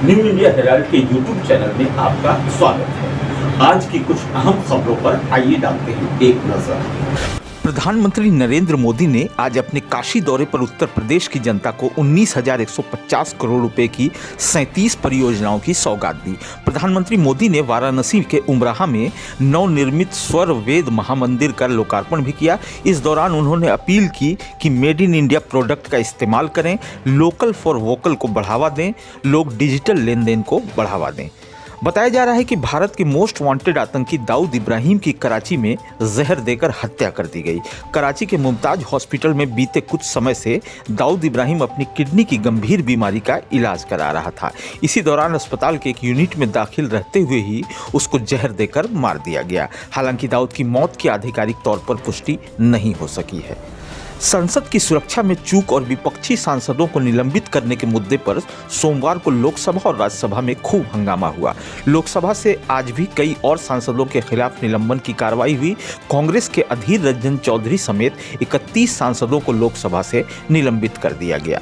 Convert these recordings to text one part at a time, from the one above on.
New India Herald के YouTube channel में आपका स्वागत है। आज की कुछ अहम खबरों पर आइए डालते हैं एक नजर। प्रधानमंत्री नरेंद्र मोदी ने आज अपने काशी दौरे पर उत्तर प्रदेश की जनता को 19,150 करोड़ रुपए की 37 परियोजनाओं की सौगात दी। प्रधानमंत्री मोदी ने वाराणसी के उमराहा में नवनिर्मित स्वर वेद महामंदिर का लोकार्पण भी किया। इस दौरान उन्होंने अपील की कि मेड इन इंडिया प्रोडक्ट का इस्तेमाल करें, लोकल फॉर वोकल को बढ़ावा दें, लोग डिजिटल लेन देन को बढ़ावा दें। बताया जा रहा है कि भारत के मोस्ट वांटेड आतंकी दाऊद इब्राहिम की कराची में जहर देकर हत्या कर दी गई। कराची के मुमताज हॉस्पिटल में बीते कुछ समय से दाऊद इब्राहिम अपनी किडनी की गंभीर बीमारी का इलाज करा रहा था। इसी दौरान अस्पताल के एक यूनिट में दाखिल रहते हुए ही उसको जहर देकर मार दिया गया। हालांकि दाऊद की मौत की आधिकारिक तौर पर पुष्टि नहीं हो सकी है। संसद की सुरक्षा में चूक और विपक्षी सांसदों को निलंबित करने के मुद्दे पर सोमवार को लोकसभा और राज्यसभा में खूब हंगामा हुआ। लोकसभा से आज भी कई और सांसदों के खिलाफ निलंबन की कार्रवाई हुई। कांग्रेस के अधीर रंजन चौधरी समेत 31 सांसदों को लोकसभा से निलंबित कर दिया गया।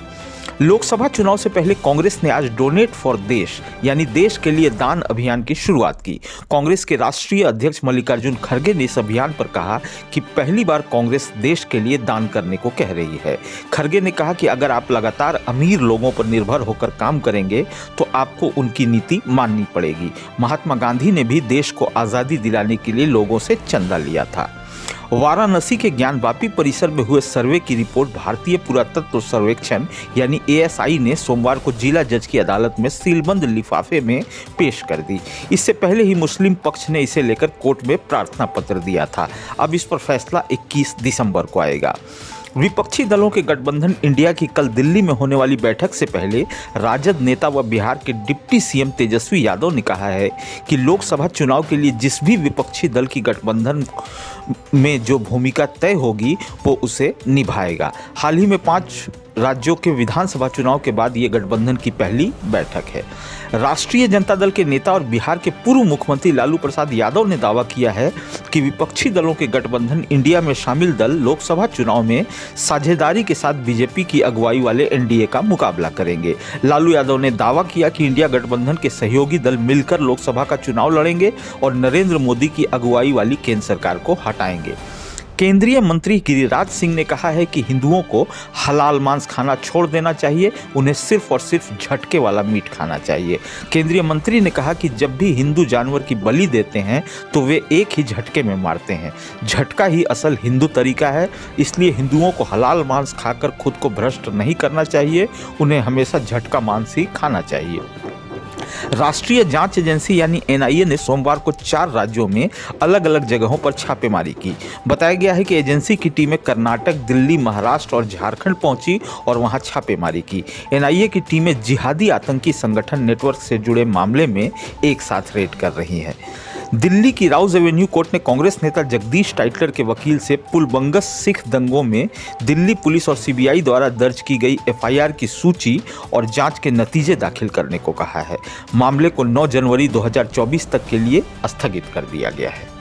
लोकसभा चुनाव से पहले कांग्रेस ने आज डोनेट फॉर देश यानी देश के लिए दान अभियान की शुरुआत की। कांग्रेस के राष्ट्रीय अध्यक्ष मल्लिकार्जुन खड़गे ने इस अभियान पर कहा कि पहली बार कांग्रेस देश के लिए दान करने को कह रही है। खड़गे ने कहा कि अगर आप लगातार अमीर लोगों पर निर्भर होकर काम करेंगे तो आपको उनकी नीति माननी पड़ेगी। महात्मा गांधी ने भी देश को आज़ादी दिलाने के लिए लोगों से चंदा लिया था। वाराणसी के ज्ञानवापी परिसर में हुए सर्वे की रिपोर्ट भारतीय पुरातत्व सर्वेक्षण यानी ASI ने सोमवार को जिला जज की अदालत में सीलबंद लिफाफे में पेश कर दी। इससे पहले ही मुस्लिम पक्ष ने इसे लेकर कोर्ट में प्रार्थना पत्र दिया था। अब इस पर फैसला 21 दिसंबर को आएगा। विपक्षी दलों के गठबंधन इंडिया की कल दिल्ली में होने वाली बैठक से पहले राजद नेता व बिहार के डिप्टी CM तेजस्वी यादव ने कहा है कि लोकसभा चुनाव के लिए जिस भी विपक्षी दल की गठबंधन में जो भूमिका तय होगी वो उसे निभाएगा। हाल ही में 5 राज्यों के विधानसभा चुनाव के बाद ये गठबंधन की पहली बैठक है। राष्ट्रीय जनता दल के नेता और बिहार के पूर्व मुख्यमंत्री लालू प्रसाद यादव ने दावा किया है कि विपक्षी दलों के गठबंधन इंडिया में शामिल दल लोकसभा चुनाव में साझेदारी के साथ बीजेपी की अगुवाई वाले NDA का मुकाबला करेंगे। लालू यादव ने दावा किया कि इंडिया गठबंधन के सहयोगी दल मिलकर लोकसभा का चुनाव लड़ेंगे और नरेंद्र मोदी की अगुवाई वाली केंद्र सरकार को हटाएंगे। केंद्रीय मंत्री गिरिराज सिंह ने कहा है कि हिंदुओं को हलाल मांस खाना छोड़ देना चाहिए, उन्हें सिर्फ और सिर्फ झटके वाला मीट खाना चाहिए। केंद्रीय मंत्री ने कहा कि जब भी हिंदू जानवर की बलि देते हैं तो वे एक ही झटके में मारते हैं। झटका ही असल हिंदू तरीका है, इसलिए हिंदुओं को हलाल मांस खाकर खुद को भ्रष्ट नहीं करना चाहिए, उन्हें हमेशा झटका मांस ही खाना चाहिए। राष्ट्रीय जांच एजेंसी यानी NIA ने सोमवार को 4 राज्यों में अलग अलग जगहों पर छापेमारी की। बताया गया है कि एजेंसी की टीमें कर्नाटक, दिल्ली, महाराष्ट्र और झारखंड पहुंची और वहां छापेमारी की। NIA की टीमें जिहादी आतंकी संगठन नेटवर्क से जुड़े मामले में एक साथ रेड कर रही हैं। दिल्ली की राउज एवेन्यू कोर्ट ने कांग्रेस नेता जगदीश टाइटलर के वकील से पुलबंगस सिख दंगों में दिल्ली पुलिस और CBI द्वारा दर्ज की गई FIR की सूची और जांच के नतीजे दाखिल करने को कहा है। मामले को 9 जनवरी 2024 तक के लिए स्थगित कर दिया गया है।